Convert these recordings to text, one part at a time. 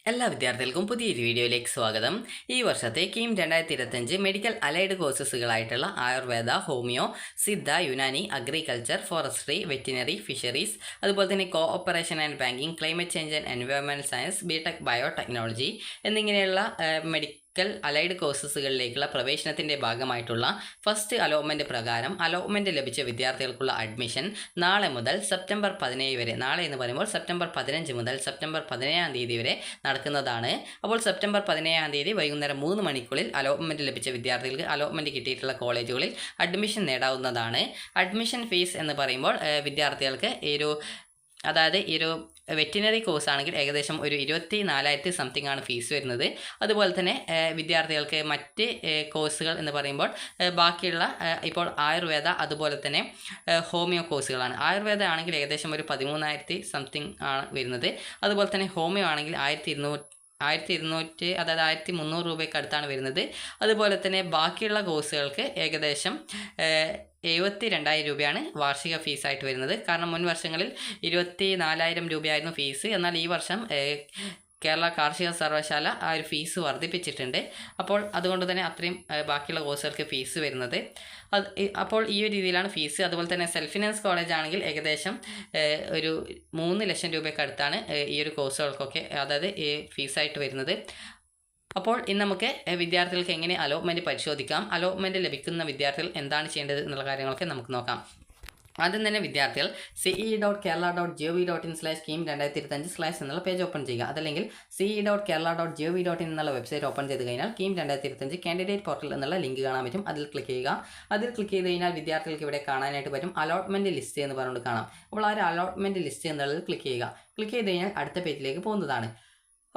എല്ലാ വിദ്യാർത്ഥികൾക്കും പുതിയൊരു വീഡിയോയിലേക്ക് സ്വാഗതം. ഈ വർഷത്തെ കീം 2025 മെഡിക്കൽ അലൈഡ് കോഴ്സുകളായിട്ടുള്ള Ayurveda, homoeo, Siddha, Unani, agriculture, forestry, veterinary, fisheries, അതുപോലെ തന്നെ cooperation and banking, climate change and environmental science, BTech biotechnology എന്നിങ്ങനെയുള്ള മെഡിക്കൽ അലൈഡ് കോഴ്സുകളിലേക്കുള്ള പ്രവേശനത്തിൻ്റെ ഭാഗമായിട്ടുള്ള ഫസ്റ്റ് അലോട്ട്മെൻറ്റ് പ്രകാരം അലോട്ട്മെൻറ്റ് ലഭിച്ച വിദ്യാർത്ഥികൾക്കുള്ള അഡ്മിഷൻ നാളെ മുതൽ സെപ്റ്റംബർ 17 വരെ, നാളെ എന്ന് പറയുമ്പോൾ സെപ്റ്റംബർ 15 മുതൽ സെപ്റ്റംബർ 17 തീയതി വരെ നടക്കുന്നതാണ്. അപ്പോൾ സെപ്റ്റംബർ 17 തീയതി വൈകുന്നേരം 3 മണിക്കുള്ളിൽ അലോട്ട്മെൻറ്റ് ലഭിച്ച വിദ്യാർത്ഥികൾക്ക് അലോട്ട്മെൻറ്റ് കിട്ടിയിട്ടുള്ള കോളേജുകളിൽ അഡ്മിഷൻ നേടാവുന്നതാണ്. അഡ്മിഷൻ ഫീസ് എന്ന് പറയുമ്പോൾ വിദ്യാർത്ഥികൾക്ക് ഈ ഒരു വെറ്റിനറി കോഴ്സ് ആണെങ്കിൽ ഏകദേശം ഒരു 24,000 സംതിങ് ആണ് ഫീസ് വരുന്നത്. അതുപോലെ തന്നെ വിദ്യാർത്ഥികൾക്ക് മറ്റ് കോഴ്സുകൾ എന്ന് പറയുമ്പോൾ ബാക്കിയുള്ള ഇപ്പോൾ ആയുർവേദ അതുപോലെ തന്നെ ഹോമിയോ കോഴ്സുകളാണ്. ആയുർവേദ ആണെങ്കിൽ ഏകദേശം ഒരു 13,000 സംതിങ് ആണ് വരുന്നത്. അതുപോലെ തന്നെ ഹോമിയോ ആണെങ്കിൽ 1,200 അതായത് 1,300 രൂപയ്ക്ക് അടുത്താണ് വരുന്നത്. അതുപോലെ തന്നെ ബാക്കിയുള്ള കോഴ്സുകൾക്ക് ഏകദേശം 72,000 രൂപയാണ് വാർഷിക ഫീസായിട്ട് വരുന്നത്. കാരണം മുൻ വർഷങ്ങളിൽ 24,000 രൂപയായിരുന്നു ഫീസ്. എന്നാൽ ഈ വർഷം കേരള കാർഷിക സർവകലാശാല ആ ഒരു ഫീസ് വർദ്ധിപ്പിച്ചിട്ടുണ്ട്. അപ്പോൾ അതുകൊണ്ട് തന്നെ അത്രയും ബാക്കിയുള്ള കോഴ്സുകൾക്ക് ഫീസ് വരുന്നത്. അപ്പോൾ ഈ ഒരു രീതിയിലാണ് ഫീസ്. അതുപോലെ തന്നെ സെൽഫ് ഫിനാൻസ് കോളേജ് ആണെങ്കിൽ ഏകദേശം ഒരു 3 ലക്ഷം രൂപയ്ക്ക് അടുത്താണ് ഈ ഒരു കോഴ്സുകൾക്കൊക്കെ അതായത് ഫീസായിട്ട് വരുന്നത്. അപ്പോൾ ഇന്ന് നമുക്ക് വിദ്യാർത്ഥികൾക്ക് എങ്ങനെ അലോട്ട്മെൻറ്റ് പരിശോധിക്കാം, അലോട്ട്മെൻറ്റ് ലഭിക്കുന്ന വിദ്യാർത്ഥികൾ എന്താണ് ചെയ്യേണ്ടത് എന്നുള്ള കാര്യങ്ങളൊക്കെ നമുക്ക് നോക്കാം. ആദ്യം തന്നെ വിദ്യാർത്ഥികൾ ce.kerala.gov.in/KEAM2025/ എന്നുള്ള പേജ് ഓപ്പൺ ചെയ്യുക. അതല്ലെങ്കിൽ ce.kerala.gov.in എന്നുള്ള വെബ്സൈറ്റ് ഓപ്പൺ ചെയ്ത് കഴിഞ്ഞാൽ KEAM 2025 കാൻഡിഡേറ്റ് പോർട്ടൽ എന്നുള്ള ലിങ്ക് കാണാൻ പറ്റും. അതിൽ ക്ലിക്ക് ചെയ്യുക. അതിൽ ക്ലിക്ക് ചെയ്ത് കഴിഞ്ഞാൽ വിദ്യാർത്ഥികൾക്ക് ഇവിടെ കാണാനായിട്ട് പറ്റും അലോട്ട്മെൻറ്റ് ലിസ്റ്റ് എന്ന് പറഞ്ഞുകൊണ്ട് കാണാം. അപ്പോൾ ആ ഒരു അലോട്ട്മെൻറ്റ് ലിസ്റ്റ് എന്നുള്ളത് ക്ലിക്ക് ചെയ്യുക. ക്ലിക്ക് ചെയ്ത് കഴിഞ്ഞാൽ അടുത്ത പേജിലേക്ക് പോകുന്നതാണ്.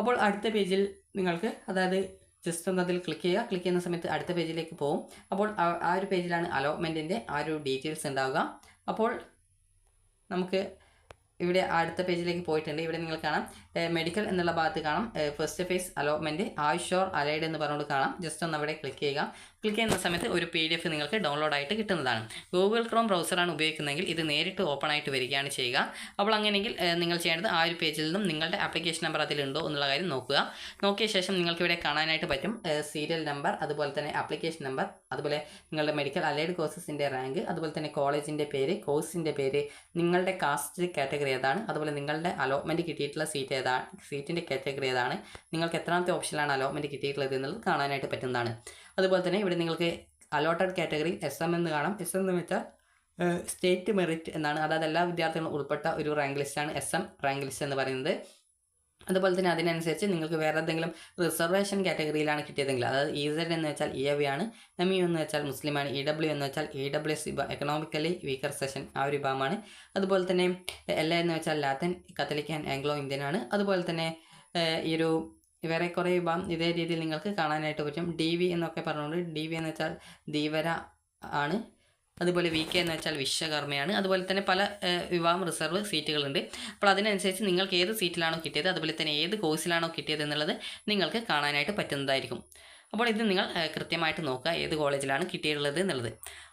അപ്പോൾ അടുത്ത പേജിൽ നിങ്ങൾക്ക് ജസ്റ്റ് ഒന്ന് അതിൽ ക്ലിക്ക് ചെയ്യുക. ക്ലിക്ക് ചെയ്യുന്ന സമയത്ത് അടുത്ത പേജിലേക്ക് പോകും. അപ്പോൾ ആ ഒരു പേജിലാണ് അലോട്ട്മെൻറ്റിൻ്റെ ആ ഒരു ഡീറ്റെയിൽസ് ഉണ്ടാവുക. അപ്പോൾ നമുക്ക് ഇവിടെ അടുത്ത പേജിലേക്ക് പോയിട്ടുണ്ട്. ഇവിടെ നിങ്ങൾ കാണാം മെഡിക്കൽ എന്നുള്ള ഭാഗത്ത് കാണാം ഫസ്റ്റ് ഫേസ് അലോട്ട്മെൻറ്റ് ആയുഷോർ അലൈഡ് എന്ന് പറഞ്ഞുകൊണ്ട് കാണാം. ജസ്റ്റ് ഒന്ന് അവിടെ ക്ലിക്ക് ചെയ്യുക. ക്ലിക്ക് ചെയ്യുന്ന സമയത്ത് ഒരു PDF നിങ്ങൾക്ക് ഡൗൺലോഡ് ആയിട്ട് കിട്ടുന്നതാണ്. ഗൂഗിൾ ക്രോം ബ്രൗസറാണ് ഉപയോഗിക്കുന്നതെങ്കിൽ ഇത് നേരിട്ട് ഓപ്പൺ ആയിട്ട് വരികയാണ് ചെയ്യുക. അപ്പോൾ അങ്ങനെയെങ്കിൽ നിങ്ങൾ ചെയ്യേണ്ടത് ആ ഒരു പേജിൽ നിന്നും നിങ്ങളുടെ ആപ്ലിക്കേഷൻ നമ്പർ അതിലുണ്ടോ എന്നുള്ള കാര്യം നോക്കുക. നോക്കിയ ശേഷം നിങ്ങൾക്ക് ഇവിടെ കാണാനായിട്ട് പറ്റും സീരിയൽ നമ്പർ, അതുപോലെ തന്നെ ആപ്ലിക്കേഷൻ നമ്പർ, അതുപോലെ നിങ്ങളുടെ മെഡിക്കൽ അലൈഡ് കോഴ്സസിൻ്റെ റാങ്ക്, അതുപോലെ തന്നെ കോളേജിൻ്റെ പേര്, കോഴ്സിൻ്റെ പേര്, നിങ്ങളുടെ കാസ്റ്റ് കാറ്റഗറി ഏതാണ്, അതുപോലെ നിങ്ങളുടെ അലോട്ട്മെൻറ്റ് കിട്ടിയിട്ടുള്ള സീറ്റിൻ്റെ കാറ്റഗറി ഏതാണ്, നിങ്ങൾക്ക് എത്രാമത്തെ ഓപ്ഷനിലാണ് അലോട്ട്മെൻറ്റ് കിട്ടിയിട്ടുള്ളത് എന്നുള്ളത് കാണാനായിട്ട് പറ്റുന്നതാണ്. അതുപോലെ തന്നെ ഇവിടെ നിങ്ങൾക്ക് അലോട്ടഡ് കാറ്റഗറി SM എന്ന് കാണാം. SM എന്ന് വെച്ചാൽ സ്റ്റേറ്റ് മെറിറ്റ് എന്നാണ്. അതായത് എല്ലാ വിദ്യാർത്ഥികളും ഉൾപ്പെട്ട ഒരു റാങ്ക് ലിസ്റ്റാണ് SM റാങ്ക് ലിസ്റ്റ് എന്ന് പറയുന്നത്. അതുപോലെ തന്നെ അതിനനുസരിച്ച് നിങ്ങൾക്ക് വേറെ ഏതെങ്കിലും റിസർവേഷൻ കാറ്റഗറിയിലാണ് കിട്ടിയതെങ്കിൽ, അതായത് EZ എന്ന് വെച്ചാൽ EAV ആണ്, MU എന്ന് വെച്ചാൽ മുസ്ലിമാണ്, EW എന്ന് വെച്ചാൽ EWS എക്കണോമിക്കലി വീക്കർ സെഷൻ ആ ഒരു വിഭാഗമാണ്. അതുപോലെ തന്നെ LA എന്ന് വെച്ചാൽ Latin Catholic and Anglo Indian ആണ്. അതുപോലെ തന്നെ ഈ ഒരു വേറെ കുറേ വിഭാഗം ഇതേ രീതിയിൽ നിങ്ങൾക്ക് കാണാനായിട്ട് പറ്റും. DV എന്നൊക്കെ പറഞ്ഞുകൊണ്ട് DV എന്ന് വെച്ചാൽ ധീവര ആണ്. അതുപോലെ VK എന്ന് വെച്ചാൽ വിശ്വകർമ്മയാണ്. അതുപോലെ തന്നെ പല വിഭാഗം റിസർവ് സീറ്റുകളുണ്ട്. അപ്പോൾ അതിനനുസരിച്ച് നിങ്ങൾക്ക് ഏത് സീറ്റിലാണോ കിട്ടിയത്, അതുപോലെ തന്നെ ഏത് കോഴ്സിലാണോ കിട്ടിയത് എന്നുള്ളത് നിങ്ങൾക്ക് കാണാനായിട്ട് പറ്റുന്നതായിരിക്കും. അപ്പോൾ ഇത് നിങ്ങൾ കൃത്യമായിട്ട് നോക്കുക ഏത് കോളേജിലാണ് കിട്ടിയിട്ടുള്ളത് എന്നുള്ളത്.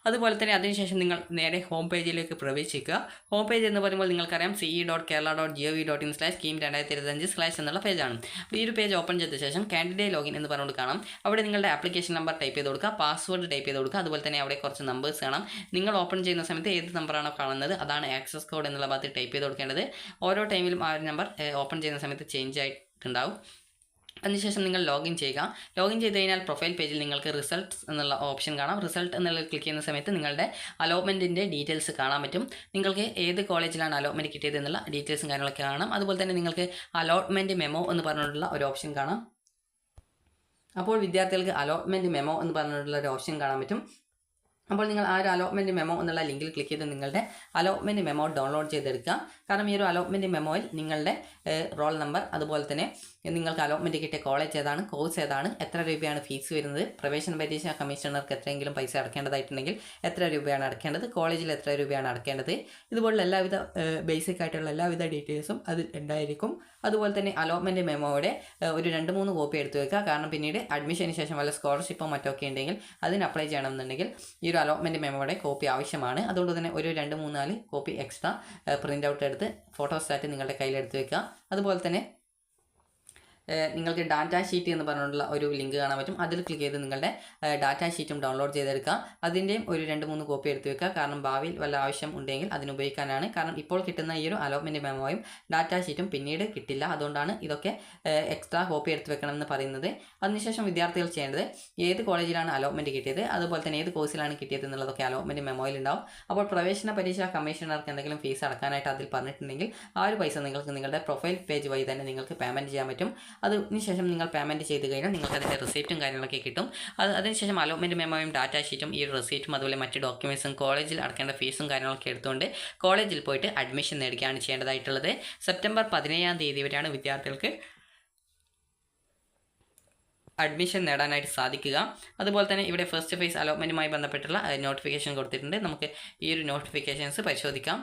അതുപോലെ തന്നെ അതിനുശേഷം നിങ്ങൾ നേരെ ഹോം പേജിലേക്ക് പ്രവേശിക്കുക. ഹോം പേജ് എന്ന് പറയുമ്പോൾ നിങ്ങൾക്കറിയാം ce.kerala.gov.in/KEAM2025/ എന്നുള്ള പേജാണ്. അപ്പോൾ ഈ ഒരു പേജ് ഓപ്പൺ ചെയ്ത ശേഷം കാൻഡിഡേറ്റ് ലോഗിൻ എന്ന് പറഞ്ഞുകൊണ്ട് കാണാം. അവിടെ നിങ്ങളുടെ ആപ്ലിക്കേഷൻ നമ്പർ ടൈപ്പ് ചെയ്ത് കൊടുക്കുക, പാസ്വേഡ് ടൈപ്പ് ചെയ്ത് കൊടുക്കുക. അതുപോലെ തന്നെ അവിടെ കുറച്ച് നമ്പേഴ്സ് കാണാം. നിങ്ങൾ ഓപ്പൺ ചെയ്യുന്ന സമയത്ത് ഏത് നമ്പറാണോ കാണുന്നത് അതാണ് ആക്സസ് കോഡ് എന്നുള്ള ഭാഗത്ത് ടൈപ്പ് ചെയ്ത് കൊടുക്കേണ്ടത്. ഓരോ ടൈമിലും ആ ഒരു നമ്പർ ഓപ്പൺ ചെയ്യുന്ന സമയത്ത് ചേഞ്ച് ആയിട്ടുണ്ടാവും. അതിനുശേഷം നിങ്ങൾ ലോഗിൻ ചെയ്യുക. ലോഗിൻ ചെയ്ത് കഴിഞ്ഞാൽ പ്രൊഫൈൽ പേജിൽ നിങ്ങൾക്ക് റിസൾട്ട്സ് എന്നുള്ള ഓപ്ഷൻ കാണാം. റിസൾട്ട് എന്നുള്ള ക്ലിക്ക് ചെയ്യുന്ന സമയത്ത് നിങ്ങളുടെ അലോട്ട്മെൻറ്റിൻ്റെ ഡീറ്റെയിൽസ് കാണാൻ പറ്റും. നിങ്ങൾക്ക് ഏത് കോളേജിലാണ് അലോട്ട്മെൻറ്റ് കിട്ടിയത് എന്നുള്ള ഡീറ്റെയിൽസും കാര്യങ്ങളൊക്കെ കാണാം. അതുപോലെ തന്നെ നിങ്ങൾക്ക് അലോട്ട്മെൻറ്റ് മെമ്മോ എന്ന് പറഞ്ഞിട്ടുള്ള ഒരു ഓപ്ഷൻ കാണാം. അപ്പോൾ വിദ്യാർത്ഥികൾക്ക് അലോട്ട്മെൻറ്റ് മെമ്മോ എന്ന് പറഞ്ഞിട്ടുള്ള ഒരു ഓപ്ഷൻ കാണാൻ പറ്റും. അപ്പോൾ നിങ്ങൾ ആ ഒരു അലോട്ട്മെൻറ്റ് മെമ്മോ എന്നുള്ള ലിങ്കിൽ ക്ലിക്ക് ചെയ്ത് നിങ്ങളുടെ അലോട്ട്മെൻറ്റ് മെമ്മോ ഡൗൺലോഡ് ചെയ്തെടുക്കുക. കാരണം ഈ ഒരു അലോട്ട്മെൻറ്റ് മെമ്മോയിൽ നിങ്ങളുടെ റോൾ നമ്പർ, അതുപോലെ തന്നെ നിങ്ങൾക്ക് അലോട്ട്മെൻറ്റ് കിട്ടിയ കോളേജ് ഏതാണ്, കോഴ്സ് ഏതാണ്, എത്ര രൂപയാണ് ഫീസ് വരുന്നത്, പ്രവേശന പരീക്ഷ കമ്മീഷണർക്ക് എത്രയെങ്കിലും പൈസ അടക്കേണ്ടതായിട്ടുണ്ടെങ്കിൽ എത്ര രൂപയാണ് അടക്കേണ്ടത്, കോളേജിൽ എത്ര രൂപയാണ് അടക്കേണ്ടത്, ഇതുപോലുള്ള എല്ലാവിധ ബേസിക് ആയിട്ടുള്ള എല്ലാവിധ ഡീറ്റെയിൽസും അതിൽ ഉണ്ടായിരിക്കും. അതുപോലെ തന്നെ അലോട്ട്മെൻറ്റ് മെമ്മോയുടെ ഒരു 2-3 കോപ്പി എടുത്തു വെക്കുക. കാരണം പിന്നീട് അഡ്മിഷന് ശേഷം വല്ല സ്കോളർഷിപ്പോ മറ്റൊക്കെ ഉണ്ടെങ്കിൽ അതിന് അപ്ലൈ ചെയ്യണമെന്നുണ്ടെങ്കിൽ ഈ ഒരു അലോട്ട്മെൻറ്റ് മെമ്മോയുടെ കോപ്പി ആവശ്യമാണ്. അതുകൊണ്ട് തന്നെ ഒരു 2-3-4 കോപ്പി എക്സ്ട്രാ പ്രിൻ്റ് ഔട്ട് എടുത്ത് ഫോട്ടോസ്റ്റാറ്റ് നിങ്ങളുടെ കയ്യിലെടുത്ത് വെക്കുക. അതുപോലെ തന്നെ നിങ്ങൾക്ക് ഡാറ്റ ഷീറ്റ് എന്ന് പറഞ്ഞിട്ടുള്ള ഒരു ലിങ്ക് കാണാൻ പറ്റും. അതിൽ ക്ലിക്ക് ചെയ്ത് നിങ്ങളുടെ ഡാറ്റ ഷീറ്റും ഡൗൺലോഡ് ചെയ്തെടുക്കുക. അതിൻ്റെയും ഒരു 2-3 കോപ്പി എടുത്ത് വെക്കുക. കാരണം ഭാവിയിൽ വല്ല ആവശ്യം ഉണ്ടെങ്കിൽ അതിനുപയോഗിക്കാനാണ്. കാരണം ഇപ്പോൾ കിട്ടുന്ന ഈ ഒരു അലോട്ട്മെൻറ്റ് മെമ്മോയും ഡാറ്റ ഷീറ്റും പിന്നീട് കിട്ടില്ല. അതുകൊണ്ടാണ് ഇതൊക്കെ എക്സ്ട്രാ കോപ്പി എടുത്ത് വെക്കണമെന്ന് പറയുന്നത്. അതിനുശേഷം വിദ്യാർത്ഥികൾ ചെയ്യേണ്ടത് ഏത് കോളേജിലാണ് അലോട്ട്മെൻറ്റ് കിട്ടിയത്, അതുപോലെ തന്നെ ഏത് കോഴ്സിലാണ് കിട്ടിയത് എന്നുള്ളതൊക്കെ അലോട്ട്മെൻറ്റ് മെമ്മോയിൽ ഉണ്ടാവും. അപ്പോൾ പ്രവേശന പരീക്ഷ കമ്മീഷണർക്ക് എന്തെങ്കിലും ഫീസ് അടക്കാനായിട്ട് അതിൽ പറഞ്ഞിട്ടുണ്ടെങ്കിൽ ആ ഒരു പൈസ നിങ്ങൾക്ക് നിങ്ങളുടെ പ്രൊഫൈൽ പേജ് വഴി തന്നെ നിങ്ങൾക്ക് പേയ്മെൻറ്റ് ചെയ്യാൻ പറ്റും. അതിനുശേഷം നിങ്ങൾ പേയ്മെൻറ്റ് ചെയ്ത് കഴിഞ്ഞാൽ നിങ്ങൾക്ക് അതിൻ്റെ റിസീപ്റ്റും കാര്യങ്ങളൊക്കെ കിട്ടും. അതിനുശേഷം അലോട്ട്മെൻറ്റ് മെമ്മോയും ഡാറ്റ ഷീറ്റും ഈ ഒരു റിസീപ്റ്റും അതുപോലെ മറ്റ് ഡോക്യുമെൻറ്റ്സും കോളേജിൽ അടക്കേണ്ട ഫീസും കാര്യങ്ങളൊക്കെ എടുത്തുകൊണ്ട് കോളേജിൽ പോയിട്ട് അഡ്മിഷൻ നേടുകയാണ് ചെയ്യേണ്ടതായിട്ടുള്ളത്. സെപ്റ്റംബർ 17-ാം തീയതി വരെയാണ് വിദ്യാർത്ഥികൾക്ക് അഡ്മിഷൻ നേടാനായിട്ട് സാധിക്കുക. അതുപോലെ തന്നെ ഇവിടെ ഫസ്റ്റ് ഫേസ് അലോട്ട്മെൻറ്റുമായി ബന്ധപ്പെട്ടുള്ള നോട്ടിഫിക്കേഷൻ കൊടുത്തിട്ടുണ്ട്. നമുക്ക് ഈ ഒരു നോട്ടിഫിക്കേഷൻസ് പരിശോധിക്കാം.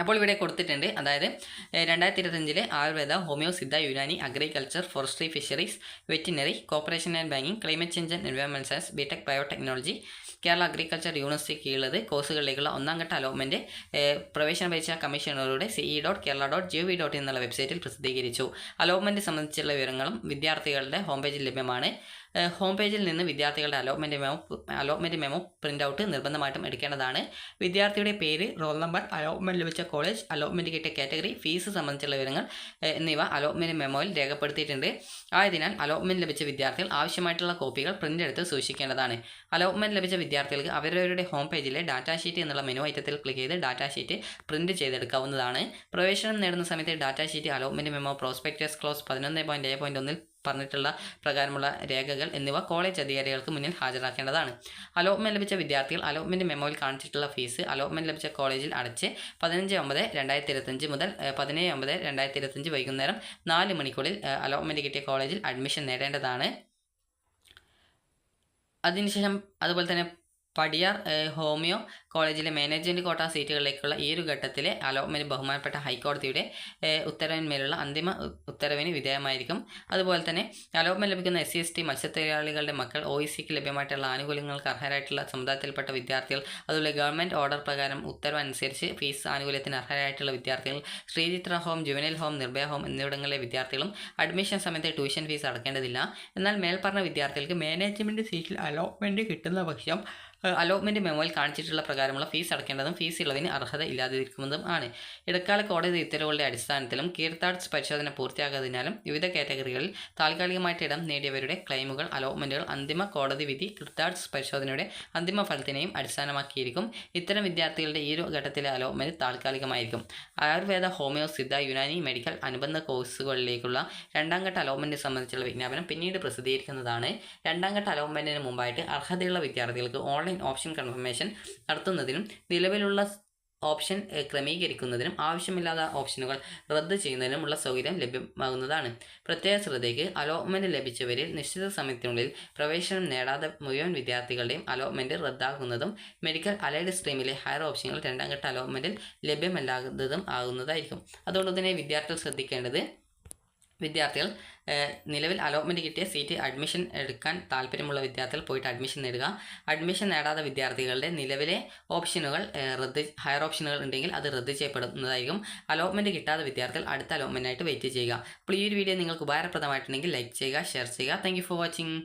അപ്പോൾ ഇവിടെ കൊടുത്തിട്ടുണ്ട്. അതായത് 2025 Ayurveda, homoeo, Siddha, Unani, agriculture, forestry, fisheries, veterinary, corporation and banking, climate change and environment science, BTech biotechnology, Kerala agriculture university കീഴിലത് കോഴ്സുകളിലേക്കുള്ള 1ാം ഘട്ട അലോട്ട്മെൻറ്റ് പ്രവേശന പരീക്ഷാ കമ്മീഷണറുടെ ce.kerala.gov.in എന്നുള്ള വെബ്സൈറ്റിൽ പ്രസിദ്ധീകരിച്ചു. അലോട്ട്മെൻറ്റ് സംബന്ധിച്ചുള്ള വിവരങ്ങളും വിദ്യാർത്ഥികളുടെ ഹോം പേജിൽ ലഭ്യമാണ്. ഹോം പേജിൽ നിന്ന് വിദ്യാർത്ഥികളുടെ അലോട്ട്മെൻറ്റ് മെമ്മോ പ്രിൻ്റ് ഔട്ട് നിർബന്ധമായിട്ടും എടുക്കേണ്ടതാണ്. വിദ്യാർത്ഥിയുടെ പേര്, റോൾ നമ്പർ, അലോട്ട്മെൻറ്റ് ലഭിച്ച കോളേജ്, അലോട്ട്മെൻറ്റ് കിട്ടിയ കാറ്റഗറി, ഫീസ് സംബന്ധിച്ചുള്ള വിവരങ്ങൾ എന്നിവ അലോട്ട്മെൻറ്റ് മെമ്മോയിൽ രേഖപ്പെടുത്തിയിട്ടുണ്ട്. ആയതിനാൽ അലോട്ട്മെൻറ്റ് ലഭിച്ച വിദ്യാർത്ഥികൾ ആവശ്യമായിട്ടുള്ള കോപ്പികൾ പ്രിൻ്റ് എടുത്ത് സൂക്ഷിക്കേണ്ടതാണ്. അലോട്ട്മെൻറ്റ് ലഭിച്ച വിദ്യാർത്ഥികൾക്ക് അവരവരുടെ ഹോം പേജിലെ ഡാറ്റ ഷീറ്റ് എന്നുള്ള മെനു ഐറ്റത്തിൽ ക്ലിക്ക് ചെയ്ത് ഡാറ്റ ഷീറ്റ് പ്രിൻറ്റ് ചെയ്തെടുക്കാവുന്നതാണ്. പ്രവേശനം നേടുന്ന സമയത്ത് data sheet, allotment memo, prospectus close 11.1.1 പറഞ്ഞിട്ടുള്ള പ്രകാരമുള്ള രേഖകൾ എന്നിവ കോളേജ് അധികാരികൾക്ക് മുന്നിൽ ഹാജരാക്കേണ്ടതാണ്. അലോട്ട്മെൻറ്റ് ലഭിച്ച വിദ്യാർത്ഥികൾ അലോട്ട്മെൻറ്റ് മെമ്മോയിൽ കാണിച്ചിട്ടുള്ള ഫീസ് അലോട്ട്മെൻറ്റ് ലഭിച്ച കോളേജിൽ അടച്ച് 15/9/2025 മുതൽ 17/9/2025 വൈകുന്നേരം 4 മണിക്കുള്ളിൽ അലോട്ട്മെൻറ്റ് കിട്ടിയ കോളേജിൽ അഡ്മിഷൻ നേടേണ്ടതാണ്. അതിനുശേഷം അതുപോലെ തന്നെ പടിയാർ ഹോമിയോ കോളേജിലെ മാനേജ്മെൻറ്റ് കോട്ട സീറ്റുകളിലേക്കുള്ള ഈ ഒരു ഘട്ടത്തിലെ അലോട്ട്മെൻറ്റ് ബഹുമാനപ്പെട്ട ഹൈക്കോടതിയുടെ ഉത്തരവിന്മേലുള്ള അന്തിമ ഉത്തരവിന് വിധേയമായിരിക്കും. അതുപോലെ തന്നെ അലോട്ട്മെൻറ്റ് ലഭിക്കുന്ന SC/ST മത്സ്യത്തൊഴിലാളികളുടെ മക്കൾ, OECക്ക് ലഭ്യമായിട്ടുള്ള ആനുകൂല്യങ്ങൾക്ക് അർഹരായിട്ടുള്ള സമുദായത്തിൽപ്പെട്ട വിദ്യാർത്ഥികൾ, അതുപോലെ ഗവൺമെൻറ് ഓർഡർ പ്രകാരം ഉത്തരവ് അനുസരിച്ച് ഫീസ് ആനുകൂല്യത്തിന് അർഹരായിട്ടുള്ള വിദ്യാർത്ഥികൾ, Sreechitra home, juvenile home, Nirbhaya home എന്നിവിടങ്ങളിലെ വിദ്യാർത്ഥികളും അഡ്മിഷൻ സമയത്ത് ട്യൂഷൻ ഫീസ് അടക്കേണ്ടതില്ല. എന്നാൽ മേൽപ്പറഞ്ഞ വിദ്യാർത്ഥികൾക്ക് മാനേജ്മെൻറ്റ് സീറ്റിൽ അലോട്ട്മെൻറ്റ് കിട്ടുന്ന പക്ഷം അലോട്ട്മെൻറ്റ് മെമ്മോയിൽ കാണിച്ചിട്ടുള്ള പ്രകാരമുള്ള ഫീസ് അടക്കേണ്ടതും ഫീസ് ഇളവിന് അർഹത ഇല്ലാതിരിക്കുന്നതും ആണ്. ഇടക്കാല കോടതി ഉത്തരവുകളുടെ അടിസ്ഥാനത്തിലും കീർത്താഡ്സ് പരിശോധന പൂർത്തിയാകാതിനാലും വിവിധ കാറ്റഗറികളിൽ താൽക്കാലികമായിട്ട് ഇടം നേടിയവരുടെ ക്ലെയിമുകൾ, അലോട്ട്മെൻറ്റുകൾ അന്തിമ കോടതി വിധി കീർത്താഡ്സ് പരിശോധനയുടെ അന്തിമ ഫലത്തിനെയും അടിസ്ഥാനമാക്കിയിരിക്കും. ഇത്തരം വിദ്യാർത്ഥികളുടെ ഈ ഒരു ഘട്ടത്തിലെ അലോട്ട്മെൻറ്റ് താൽക്കാലികമായിരിക്കും. ആയുർവേദ, ഹോമിയോ, സിദ്ധ, യുനാനി, മെഡിക്കൽ അനുബന്ധ കോഴ്സുകളിലേക്കുള്ള 2ാം ഘട്ട അലോട്ട്മെൻറ്റ് സംബന്ധിച്ചുള്ള വിജ്ഞാപനം പിന്നീട് പ്രസിദ്ധീകരിക്കുന്നതാണ്. 2ാം ഘട്ട അലോട്ട്മെൻറ്റിന് മുമ്പായിട്ട് അർഹതയുള്ള വിദ്യാർത്ഥികൾക്ക് ഓൺലൈൻ ഓപ്ഷൻ കൺഫർമേഷൻ നടത്തുന്നതിനും നിലവിലുള്ള ഓപ്ഷൻ ക്രമീകരിക്കുന്നതിനും ആവശ്യമില്ലാത്ത ഓപ്ഷനുകൾ റദ്ദ് ചെയ്യുന്നതിനുമുള്ള സൗകര്യം ലഭ്യമാകുന്നതാണ്. പ്രത്യേക ശ്രദ്ധയ്ക്ക് അലോട്ട്മെൻറ്റ് ലഭിച്ചവരിൽ നിശ്ചിത സമയത്തിനുള്ളിൽ പ്രവേശനം നേടാത്ത മുഴുവൻ വിദ്യാർത്ഥികളുടെയും അലോട്ട്മെൻറ്റ് റദ്ദാക്കുന്നതും മെഡിക്കൽ അലൈഡ് സ്ട്രീമിലെ ഹയർ ഓപ്ഷനുകൾ 2ാം ഘട്ട അലോട്ട്മെൻറ്റിൽ ലഭ്യമല്ലാത്തതും ആകുന്നതായിരിക്കും. അതുകൊണ്ട് തന്നെ വിദ്യാർത്ഥികൾ ശ്രദ്ധിക്കേണ്ടത്, വിദ്യാർത്ഥികൾ നിലവിൽ അലോട്ട്മെൻറ്റ് കിട്ടിയ സീറ്റ് അഡ്മിഷൻ എടുക്കാൻ താല്പര്യമുള്ള വിദ്യാർത്ഥികൾ പോയിട്ട് അഡ്മിഷൻ നേടുക. അഡ്മിഷൻ നേടാത്ത വിദ്യാർത്ഥികളുടെ നിലവിലെ ഓപ്ഷനുകൾ ഹയർ ഓപ്ഷനുകൾ ഉണ്ടെങ്കിൽ അത് റദ്ദ് ചെയ്യപ്പെടുന്നതായിരിക്കും. അലോട്ട്മെൻറ്റ് കിട്ടാത്ത വിദ്യാർത്ഥികൾ അടുത്ത അലോട്ട്മെൻറ്റായിട്ട് വെയിറ്റ് ചെയ്യുക. അപ്പോൾ ഈ ഒരു വീഡിയോ നിങ്ങൾക്ക് ഉപകാരപ്രദമായിട്ടുണ്ടെങ്കിൽ ലൈക്ക് ചെയ്യുക, ഷെയർ ചെയ്യുക. Thank you for watching.